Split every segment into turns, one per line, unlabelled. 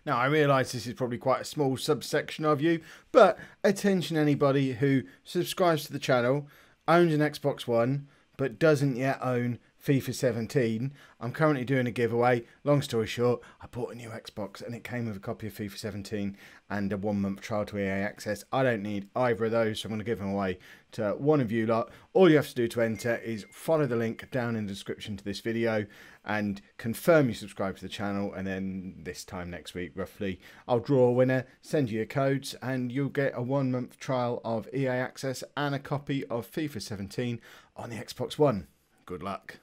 Now, I realise this is probably quite a small subsection of you, but attention anybody who subscribes to the channel, owns an Xbox One, but doesn't yet own FIFA 17. I'm currently doing a giveaway. Long story short, I bought a new Xbox and it came with a copy of FIFA 17 and a 1-month trial to EA Access. I don't need either of those, so I'm going to give them away to one of you lot. All you have to do to enter is follow the link down in the description to this video and confirm you subscribe to the channel, and then this time next week roughly I'll draw a winner, send you your codes, and you'll get a 1-month trial of EA Access and a copy of FIFA 17 on the Xbox One. Good luck.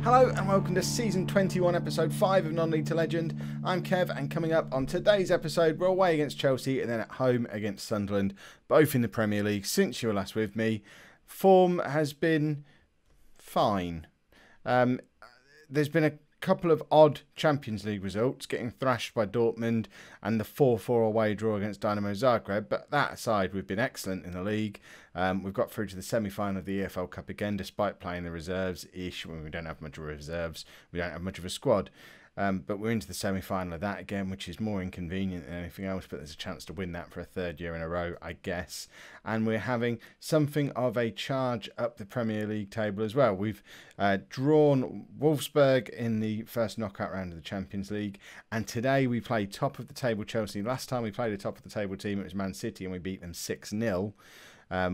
Hello and welcome to Season 21, Episode 5 of Non-League to Legend. I'm Kev, and coming up on today's episode, we're away against Chelsea and then at home against Sunderland, both in the Premier League. Since you were last with me, form has been fine. There's been a couple of odd Champions League results, getting thrashed by Dortmund and the 4-4 away draw against Dynamo Zagreb, but that aside, we've been excellent in the league. We've got through to the semi-final of the EFL Cup again, despite playing the reserves-ish, when we don't have much of reserves, we don't have much of a squad. But we're into the semi-final of that again, which is more inconvenient than anything else, but there's a chance to win that for a third year in a row, I guess. And we're having something of a charge up the Premier League table as well. We've drawn Wolfsburg in the first knockout round of the Champions League, and today we play top of the table Chelsea. Last time we played a top of the table team, it was Man City, and we beat them 6-0.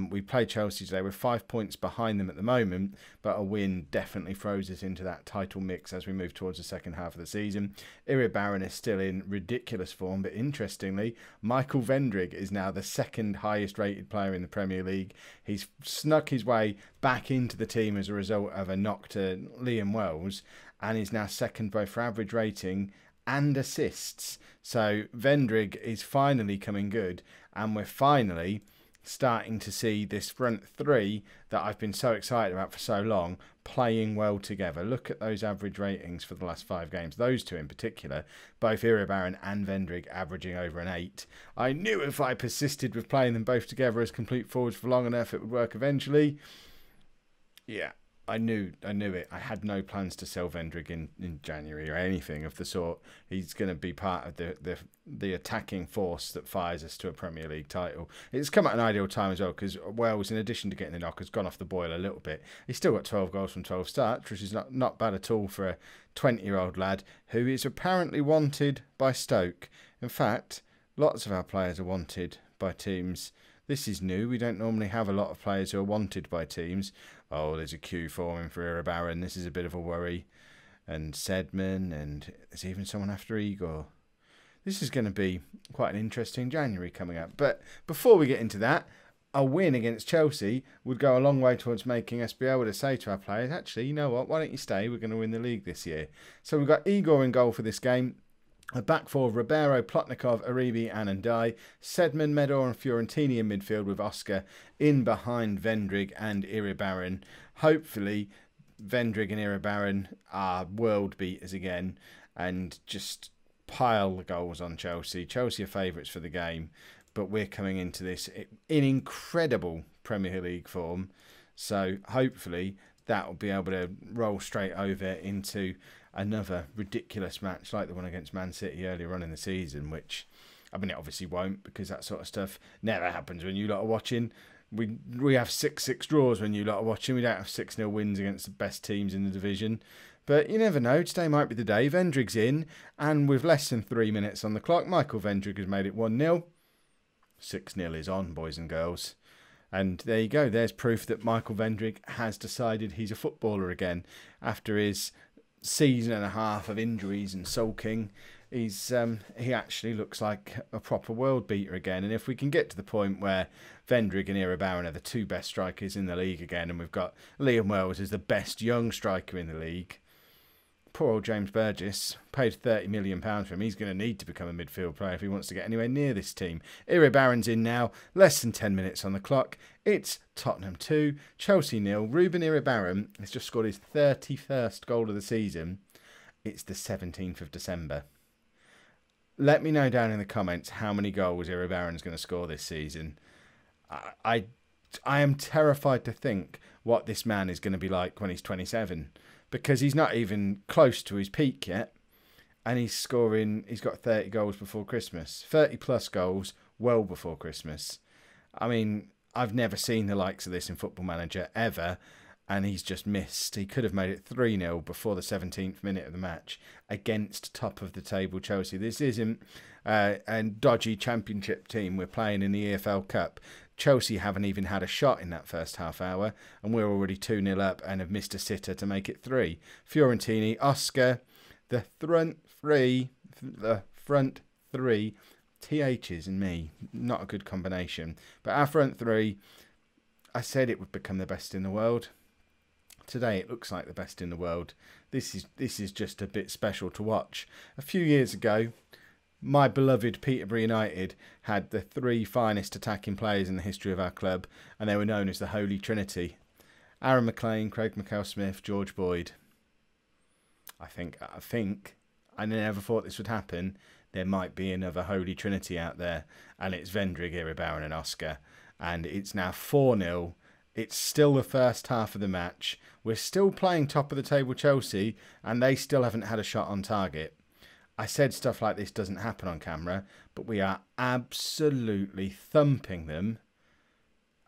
We played Chelsea today. We're 5 points behind them at the moment, but a win definitely throws us into that title mix as we move towards the second half of the season. Iribarren is still in ridiculous form, but interestingly, Michael Vendrig is now the second highest rated player in the Premier League. He's snuck his way back into the team as a result of a knock to Liam Wells, and is now second both for average rating and assists. So Vendrig is finally coming good, and we're finally starting to see this front three that I've been so excited about for so long playing well together. Look at those average ratings for the last 5 games. Those two in particular, both Iribarren and Vendrig averaging over an 8. I knew if I persisted with playing them both together as complete forwards for long enough, it would work eventually. Yeah, I knew it. I had no plans to sell Vendrig in January or anything of the sort. He's going to be part of the attacking force that fires us to a Premier League title. It's come at an ideal time as well, because Wells, in addition to getting the knock, has gone off the boil a little bit. He's still got 12 goals from 12 starts, which is not bad at all for a 20-year-old lad who is apparently wanted by Stoke. In fact, lots of our players are wanted by teams. This is new. We don't normally have a lot of players who are wanted by teams. Oh, there's a queue forming for Iribarren. This is a bit of a worry. And Sedman, and there's even someone after Igor. This is going to be quite an interesting January coming up. But before we get into that, a win against Chelsea would go a long way towards making us be able to say to our players, actually, you know what, why don't you stay? We're going to win the league this year. So we've got Igor in goal for this game. A back four of Ribeiro, Plotnikov, Aribi and Ndai. Sedman, Medor and Fiorentini in midfield, with Oscar in behind Vendrig and Iribarren. Hopefully Vendrig and Iribarren are world beaters again and just pile the goals on Chelsea. Chelsea are favourites for the game, but we're coming into this in incredible Premier League form. So hopefully that will be able to roll straight over into another ridiculous match like the one against Man City earlier on in the season, which, I mean, it obviously won't, because that sort of stuff never happens when you lot are watching. We have 6-6 draws when you lot are watching. We don't have 6-0 wins against the best teams in the division. But you never know. Today might be the day. Vendrig's in, and with less than 3 minutes on the clock, Michael Vendrig has made it 1-0. 6-0 is on, boys and girls. And there you go. There's proof that Michael Vendrig has decided he's a footballer again after his season and a half of injuries and sulking. He actually looks like a proper world beater again. And if we can get to the point where Vendrig and Iribarren are the 2 best strikers in the league again, and we've got Liam Wells as the best young striker in the league, poor old James Burgess, paid £30 million for him. He's going to need to become a midfield player if he wants to get anywhere near this team. Iribarren's in now, less than 10 minutes on the clock. It's Tottenham 2, Chelsea 0. Ruben Iribarren has just scored his 31st goal of the season. It's the 17th of December. Let me know down in the comments how many goals Iribarren's going to score this season. I I am terrified to think what this man is going to be like when he's 27, because he's not even close to his peak yet, and he's got 30 goals before Christmas, 30 plus goals well before Christmas. I mean, I've never seen the likes of this in Football Manager ever, and he's just missed. He could have made it 3-0 before the 17th minute of the match against top of the table Chelsea. This isn't a dodgy championship team we're playing in the EFL Cup. Chelsea haven't even had a shot in that first half hour, and we're already 2-0 up and have missed a sitter to make it 3. Fiorentini, Oscar, the front three, THs and me, not a good combination. But our front three, I said it would become the best in the world. Today it looks like the best in the world. This is just a bit special to watch. A few years ago, my beloved Peterborough United had the 3 finest attacking players in the history of our club, and they were known as the Holy Trinity. Aaron McLean, Craig McCall-Smith, George Boyd. I think I never thought this would happen. There might be another Holy Trinity out there, and it's Vendrig, Iribarren and Oscar. And it's now 4-0. It's still the first half of the match. We're still playing top of the table Chelsea, and they still haven't had a shot on target. I said stuff like this doesn't happen on camera, but we are absolutely thumping them,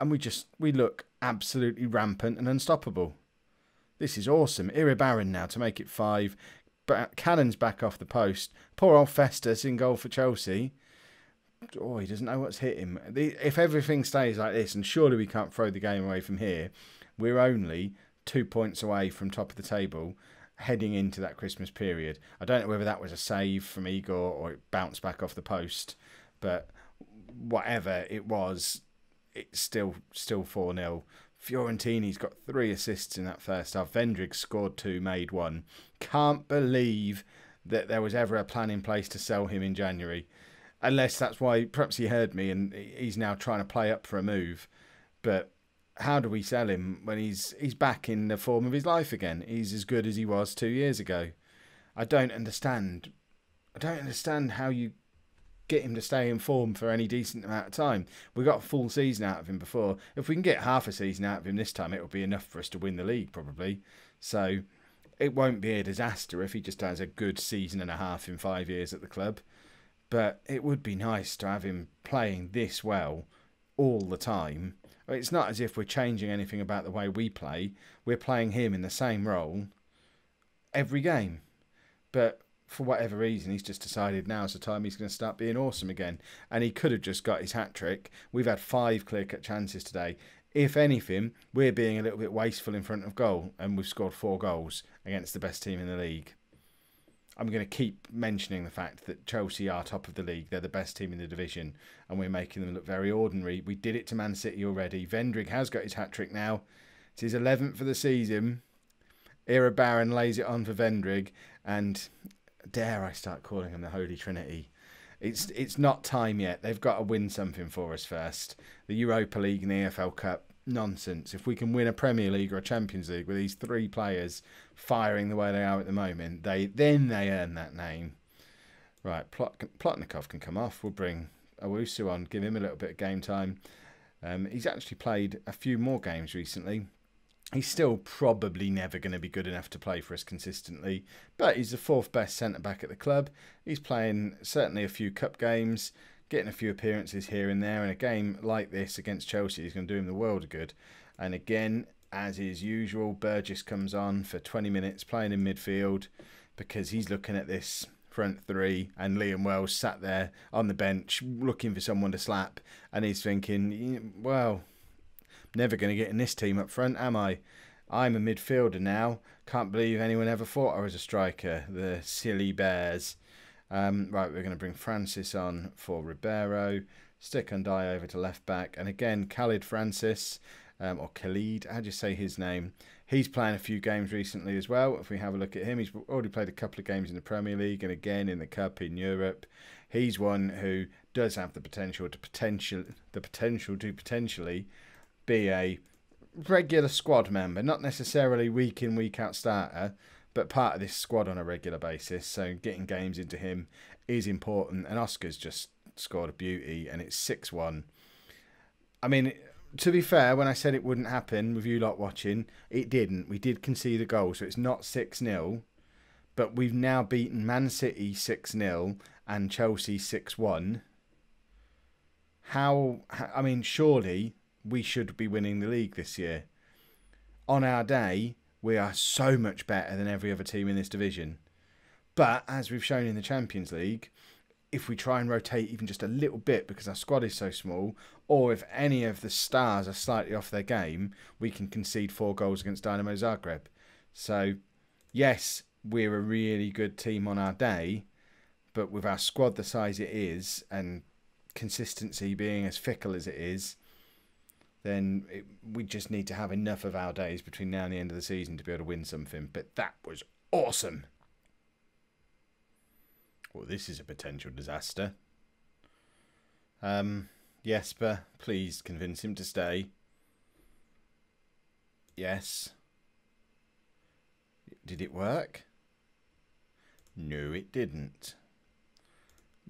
and we look absolutely rampant and unstoppable. This is awesome. Iribarren now to make it 5. But Cannon's back off the post. Poor old Festus in goal for Chelsea. Oh, he doesn't know what's hit him. If everything stays like this, and surely we can't throw the game away from here, we're only 2 points away from top of the table, heading into that Christmas period. I don't know whether that was a save from Igor or it bounced back off the post, but whatever it was, it's still 4-0. Fiorentini's got 3 assists in that first half. Vendrig scored 2, made 1. Can't believe that there was ever a plan in place to sell him in January. Unless that's why, perhaps he heard me and he's now trying to play up for a move. But how do we sell him when he's back in the form of his life again? He's as good as he was 2 years ago. I don't understand how you get him to stay in form for any decent amount of time. We got a full season out of him before. If we can get half a season out of him this time, it will be enough for us to win the league probably. So it won't be a disaster if he just has a good season and a half in 5 years at the club. But it would be nice to have him playing this well all the time. It's not as if we're changing anything about the way we play. We're playing him in the same role every game. But for whatever reason, he's just decided now's the time he's going to start being awesome again. And he could have just got his hat-trick. We've had 5 clear-cut chances today. If anything, we're being a little bit wasteful in front of goal, and we've scored 4 goals against the best team in the league. I'm going to keep mentioning the fact that Chelsea are top of the league. They're the best team in the division, and we're making them look very ordinary. We did it to Man City already. Vendrig has got his hat-trick now. It's his 11th for the season. Iribarren lays it on for Vendrig, and dare I start calling them the Holy Trinity. It's not time yet. They've got to win something for us first. The Europa League and the EFL Cup, nonsense. If we can win a Premier League or a Champions League with these 3 players firing the way they are at the moment, then they earn that name. Right, Plotnikov can come off. We'll bring Owusu on, give him a little bit of game time. He's actually played a few more games recently. He's still probably never going to be good enough to play for us consistently, but he's the 4th best centre-back at the club. He's playing certainly a few cup games, getting a few appearances here and there, and a game like this against Chelsea is going to do him the world of good. And again, as is usual, Burgess comes on for 20 minutes playing in midfield because he's looking at this front 3, and Liam Wells sat there on the bench looking for someone to slap, and he's thinking, well, never going to get in this team up front, am I? I'm a midfielder now. Can't believe anyone ever thought I was a striker. The silly bears. Right, we're going to bring Francis on for Ribeiro. Stick and die over to left back. And again, Khalid Francis, or Khalid, how do you say his name? He's playing a few games recently as well. If we have a look at him, he's already played a couple of games in the Premier League and again in the Cup in Europe. He's one who does have the potential to potentially be a regular squad member, not necessarily week in, week out starter, but part of this squad on a regular basis. So getting games into him is important. And Oscar's just scored a beauty, and it's 6-1. I mean, To be fair, when I said it wouldn't happen with you lot watching, it didn't. We did concede a goal, so it's not 6-0. But we've now beaten Man City 6-0 and Chelsea 6-1. I mean, surely we should be winning the league this year. On our day, we are so much better than every other team in this division. But, as we've shown in the Champions League, if we try and rotate even just a little bit because our squad is so small, or if any of the stars are slightly off their game, we can concede 4 goals against Dynamo Zagreb. So, yes, we're a really good team on our day, but with our squad the size it is, and consistency being as fickle as it is, then we just need to have enough of our days between now and the end of the season to be able to win something. But that was awesome. Well, this is a potential disaster. Jesper, please convince him to stay. Yes. Did it work? No, it didn't.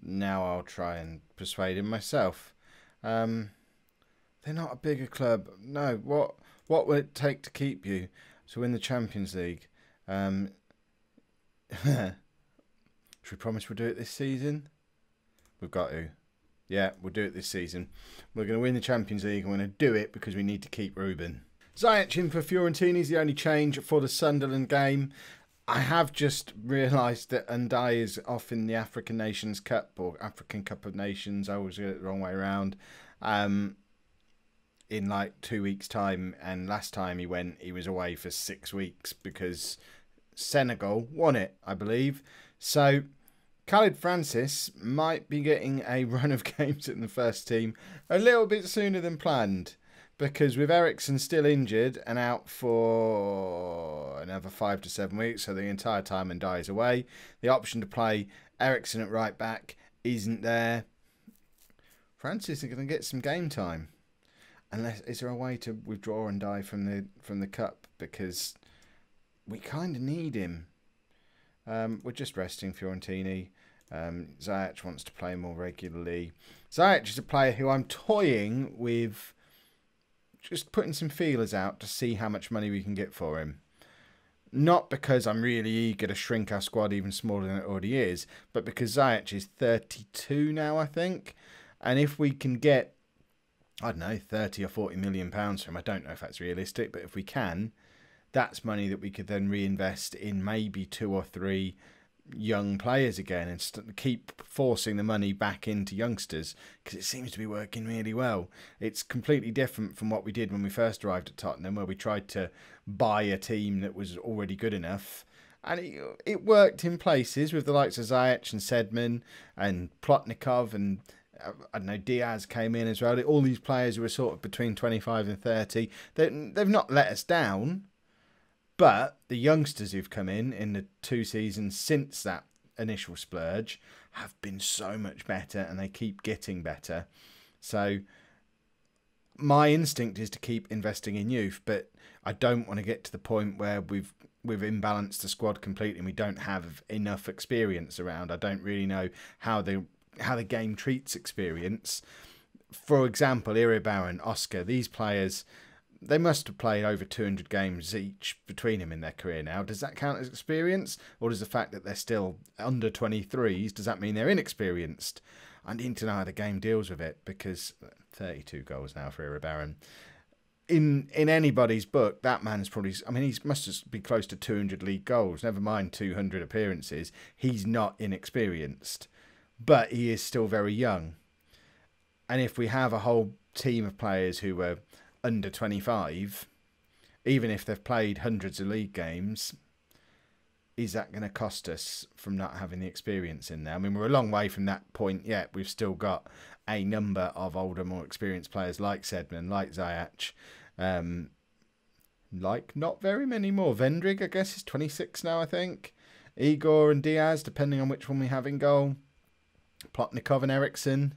Now I'll try and persuade him myself. They're not a bigger club. No, what will it take to keep you to win the Champions League? Should we promise we'll do it this season? We've got to. Yeah, we'll do it this season. We're going to win the Champions League and we're going to do it because we need to keep Ruben. Ziyech in for Fiorentina is the only change for the Sunderland game. I have just realised that Ndai is off in the African Nations Cup, or African Cup of Nations. I always get it the wrong way around. In like 2 weeks' time, and last time he went, he was away for 6 weeks because Senegal won it, I believe. So Khalid Francis might be getting a run of games in the first team a little bit sooner than planned, because with Eriksen still injured and out for another 5 to 7 weeks, so the entire time Ndai is away, the option to play Eriksen at right back isn't there. Francis is going to get some game time. Unless, is there a way to withdraw Ndai from the cup, because we kind of need him. We're just resting Fiorentina. Ziyech wants to play more regularly. Ziyech is a player who I'm toying with just putting some feelers out to see how much money we can get for him. Not because I'm really eager to shrink our squad even smaller than it already is, but because Ziyech is 32 now, I think. And if we can get, I don't know, 30 or 40 million pounds for him, I don't know if that's realistic, but if we can, that's money that we could then reinvest in maybe 2 or 3 young players again, and keep forcing the money back into youngsters, because it seems to be working really well. It's completely different from what we did when we first arrived at Tottenham, where we tried to buy a team that was already good enough. And it worked in places with the likes of Ziyech and Sedman and Plotnikov, and I don't know, Diaz came in as well. All these players who were sort of between 25 and 30, they've not let us down. But the youngsters who've come in the 2 seasons since that initial splurge have been so much better, and they keep getting better. So my instinct is to keep investing in youth, but I don't want to get to the point where we've imbalanced the squad completely and we don't have enough experience around. I don't really know how the game treats experience. For example, Iribarren, Oscar, these players, they must have played over 200 games each between them in their career now. Does that count as experience? Or does the fact that they're still under 23s, does that mean they're inexperienced? I need to know how the game deals with it, because 32 goals now for Iribarren. In anybody's book, that man's probably, I mean, he must just be close to 200 league goals, never mind 200 appearances. He's not inexperienced, but he is still very young. And if we have a whole team of players who were under 25, even if they've played hundreds of league games, is that going to cost us from not having the experience in there? I mean, we're a long way from that point yet. We've still got a number of older, more experienced players like Sedman, like Ziyech, like not very many more. Vendrig, I guess, is 26 now, I think. Igor and Diaz, depending on which one we have in goal. Plotnikov and Eriksen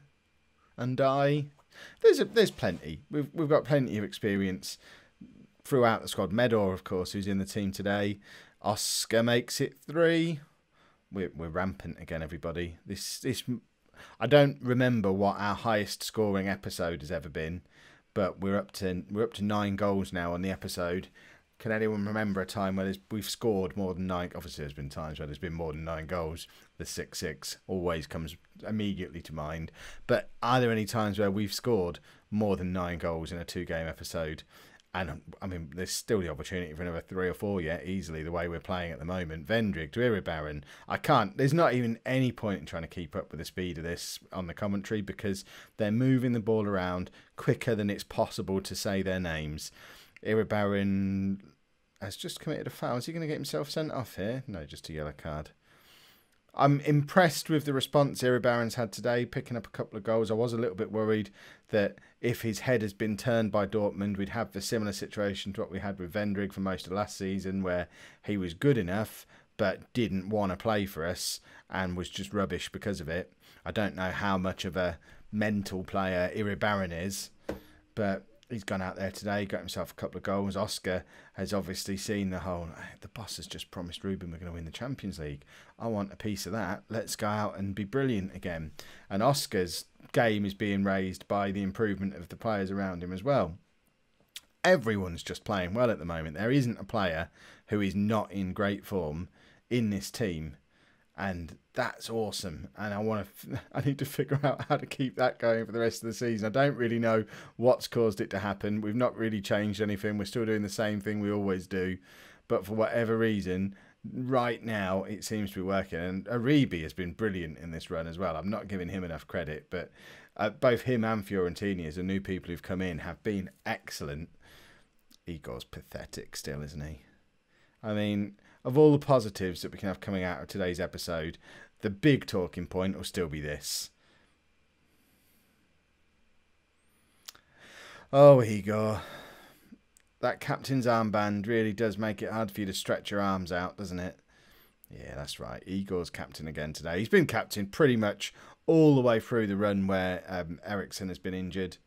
and Ndai. There's plenty. We've got plenty of experience throughout the squad. Medor, of course, who's in the team today. Oscar makes it 3. We're rampant again, everybody. This I don't remember what our highest scoring episode has ever been, but we're up to 9 goals now on the episode. Can anyone remember a time where we've scored more than 9? Obviously, there's been times where there's been more than 9 goals. The 6-6 always comes immediately to mind. But are there any times where we've scored more than 9 goals in a 2-game episode? And, I mean, there's still the opportunity for another 3 or 4 yet, easily, the way we're playing at the moment. Vendrick to Iribarren. There's not even any point in trying to keep up with the speed of this on the commentary, because they're moving the ball around quicker than it's possible to say their names. Iribarren has just committed a foul. Is he going to get himself sent off here? No, just a yellow card. I'm impressed with the response Iribarren's had today, picking up a couple of goals. I was a little bit worried that if his head has been turned by Dortmund, we'd have the similar situation to what we had with Vendrick for most of last season, where he was good enough but didn't want to play for us and was just rubbish because of it. I don't know how much of a mental player Iribarren is, but he's gone out there today, got himself a couple of goals. Oscar has obviously seen the boss has just promised Ruben we're going to win the Champions League. I want a piece of that. Let's go out and be brilliant again. And Oscar's game is being raised by the improvement of the players around him as well. Everyone's just playing well at the moment. There isn't a player who is not in great form in this team. And that's awesome. And I need to figure out how to keep that going for the rest of the season. I don't really know what's caused it to happen. We've not really changed anything. We're still doing the same thing we always do. But for whatever reason, right now, it seems to be working. And Aribi has been brilliant in this run as well. I'm not giving him enough credit. But both him and Fiorentini, as the new people who've come in, have been excellent. Igor's pathetic still, isn't he? I mean, of all the positives that we can have coming out of today's episode, the big talking point will still be this. Oh, Igor. That captain's armband really does make it hard for you to stretch your arms out, doesn't it? Yeah, that's right. Igor's captain again today. He's been captain pretty much all the way through the run where Eriksson has been injured.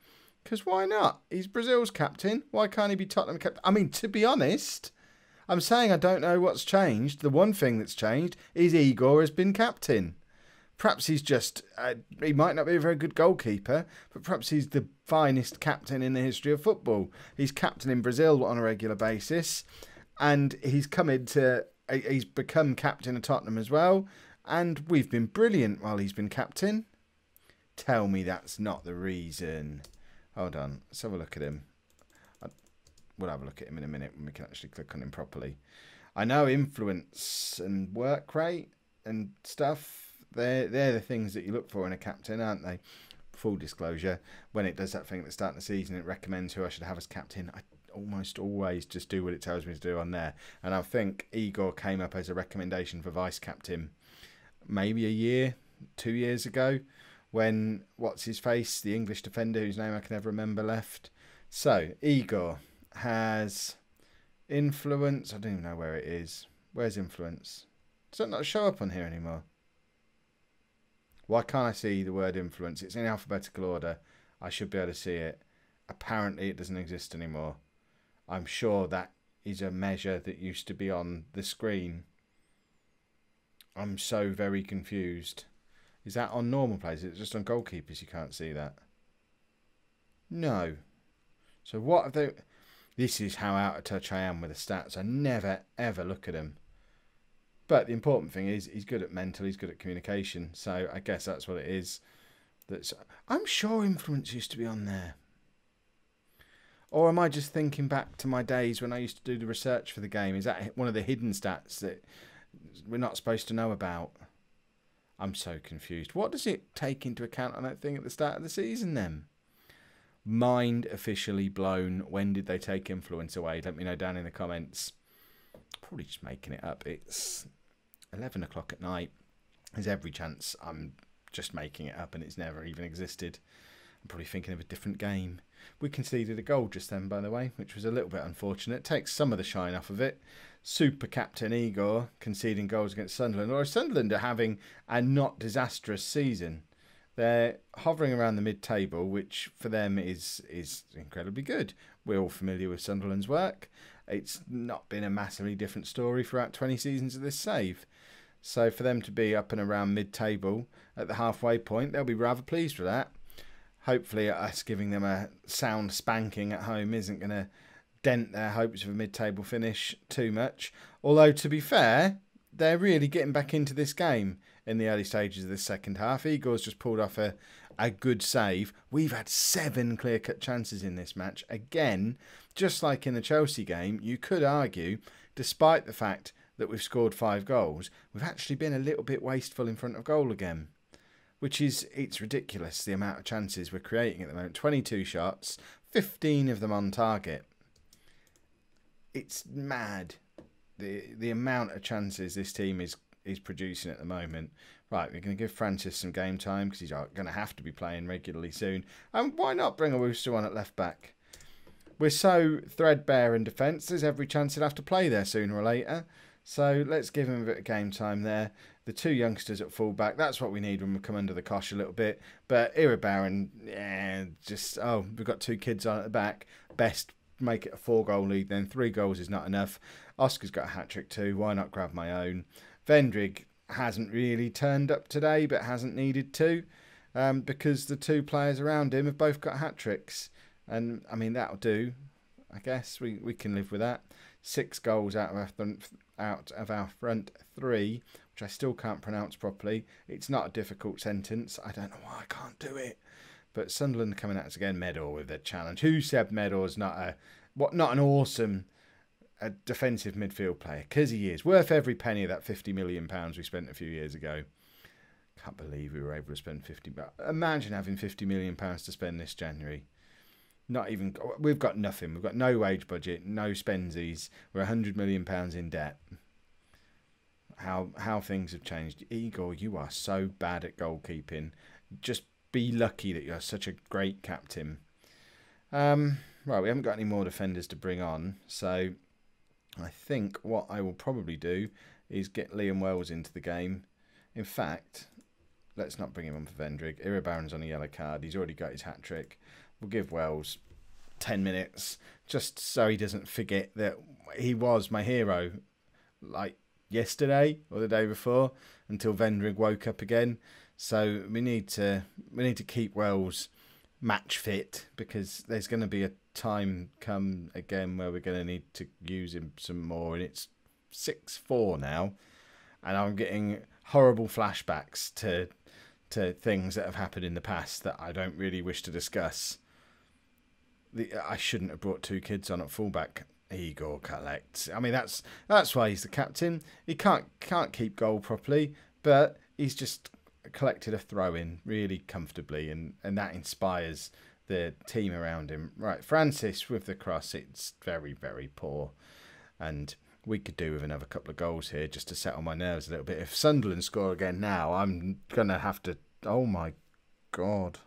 Because why not? He's Brazil's captain. Why can't he be Tottenham captain? I mean, to be honest, I'm saying I don't know what's changed. The one thing that's changed is Igor has been captain. Perhaps he's just, he might not be a very good goalkeeper, but perhaps he's the finest captain in the history of football. He's captain in Brazil on a regular basis, and he's become captain of Tottenham as well, and we've been brilliant while he's been captain. Tell me that's not the reason. Hold on, let's have a look at him. We'll have a look at him in a minute when we can actually click on him properly. I know influence and work rate and stuff, they're the things that you look for in a captain, aren't they? Full disclosure, when it does that thing at the start of the season, it recommends who I should have as captain. I almost always just do what it tells me to do on there. And I think Igor came up as a recommendation for vice captain maybe a year, 2 years ago, when, what's his face, the English defender whose name I can never remember, left. So, Igor has influence. I don't even know where it is. Where's influence? Does that not show up on here anymore? Why can't I see the word influence? It's in alphabetical order. I should be able to see it. Apparently it doesn't exist anymore. I'm sure that is a measure that used to be on the screen. I'm so very confused. Is that on normal players? Is it just on goalkeepers you can't see that? No. So what have they... This is how out of touch I am with the stats. I never, ever look at them. But the important thing is he's good at mental, he's good at communication. So I guess that's what it is. I'm sure influence used to be on there. Or am I just thinking back to my days when I used to do the research for the game? Is that one of the hidden stats that we're not supposed to know about? I'm so confused. What does it take into account on that thing at the start of the season then? Mind officially blown. When did they take influence away? Let me know down in the comments. Probably just making it up. It's 11 o'clock at night. There's every chance I'm just making it up and it's never even existed. I'm probably thinking of a different game. We conceded a goal just then, by the way, which was a little bit unfortunate. Takes some of the shine off of it. Super captain Igor conceding goals against Sunderland. Or Sunderland are having a not disastrous season. They're hovering around the mid-table, which for them is incredibly good. We're all familiar with Sunderland's work. It's not been a massively different story throughout 20 seasons of this save. So for them to be up and around mid-table at the halfway point, they'll be rather pleased with that. hopefully us giving them a sound spanking at home isn't going to dent their hopes of a mid-table finish too much. Although, to be fair, they're really getting back into this game in the early stages of this second half. Igor's just pulled off a good save. We've had 7 clear-cut chances in this match. Again, just like in the Chelsea game, you could argue, despite the fact that we've scored 5 goals, we've actually been a little bit wasteful in front of goal again. It's ridiculous, the amount of chances we're creating at the moment. 22 shots, 15 of them on target. It's mad, the amount of chances this team is producing at the moment. Right, we're going to give Francis some game time because he's going to have to be playing regularly soon. And why not bring a Wooster on at left back? We're so threadbare in defence, there's every chance he'll have to play there sooner or later. So let's give him a bit of game time there. The 2 youngsters at full back, that's what we need when we come under the cosh a little bit. But E05, we've got 2 kids on at the back. Best make it a 4-goal lead, then 3 goals is not enough. Oscar's got a hat-trick too, why not grab my own? Vendrig hasn't really turned up today, but hasn't needed to, because the 2 players around him have both got hat-tricks. And, I mean, that'll do. I guess we can live with that. 6 goals out of our front 3, which I still can't pronounce properly. It's not a difficult sentence. I don't know why I can't do it. But Sunderland coming at us again. Medor with their challenge. Who said Medor's not an awesome defensive midfield player? Because he is. Worth every penny of that £50 million we spent a few years ago. Can't believe we were able to spend 50. But imagine having £50 million to spend this January. Not even. We've got nothing. We've got no wage budget, no spensies. We're £100 million in debt. How things have changed. Igor, you are so bad at goalkeeping. Just be lucky that you're such a great captain. Right, we haven't got any more defenders to bring on, so I think what I will probably do is get Liam Wells into the game. In fact, let's not bring him on for Vendrig. E05's on a yellow card. He's already got his hat-trick. We'll give Wells 10 minutes just so he doesn't forget that he was my hero like yesterday or the day before until Vendrig woke up again. So we need to keep Wells match fit because there's going to be a time come again where we're going to need to use him some more, and it's 6-4 now, and I'm getting horrible flashbacks to things that have happened in the past that I don't really wish to discuss. I shouldn't have brought 2 kids on at fullback. Igor collects. I mean, that's why he's the captain. He can't keep goal properly, but he's just collected a throw-in really comfortably, and that inspires the team around him. Right, Francis with the cross. It's very, very poor, and we could do with another couple of goals here just to settle my nerves a little bit. If Sunderland score again now, I'm going to have to... Oh, my God.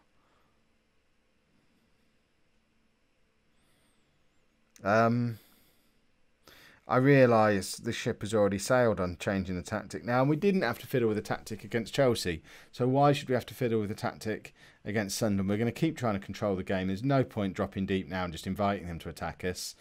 I realise the ship has already sailed on changing the tactic now, and we didn't have to fiddle with the tactic against Chelsea, so why should we have to fiddle with the tactic against Sunderland? We're going to keep trying to control the game. There's no point dropping deep now and just inviting them to attack us.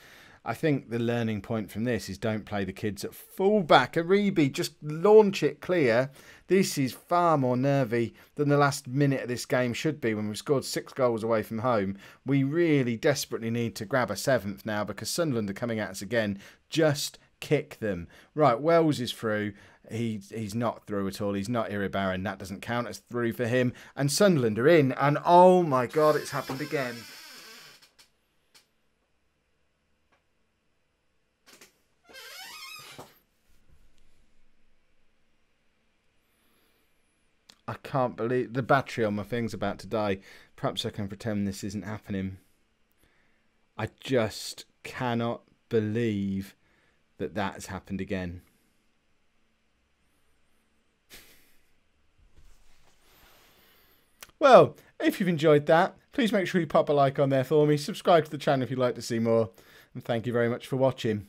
I think the learning point from this is don't play the kids at full-back. Aribi, just launch it clear. This is far more nervy than the last minute of this game should be when we've scored 6 goals away from home. We really desperately need to grab a 7th now because Sunderland are coming at us again. Just kick them. Right, Wells is through. He's not through at all. He's not E05. That doesn't count as through for him. And Sunderland are in. And oh my God, it's happened again. I can't believe the battery on my thing's about to die. Perhaps I can pretend this isn't happening. I just cannot believe that has happened again. Well, if you've enjoyed that, please make sure you pop a like on there for me. Subscribe to the channel if you'd like to see more. And thank you very much for watching.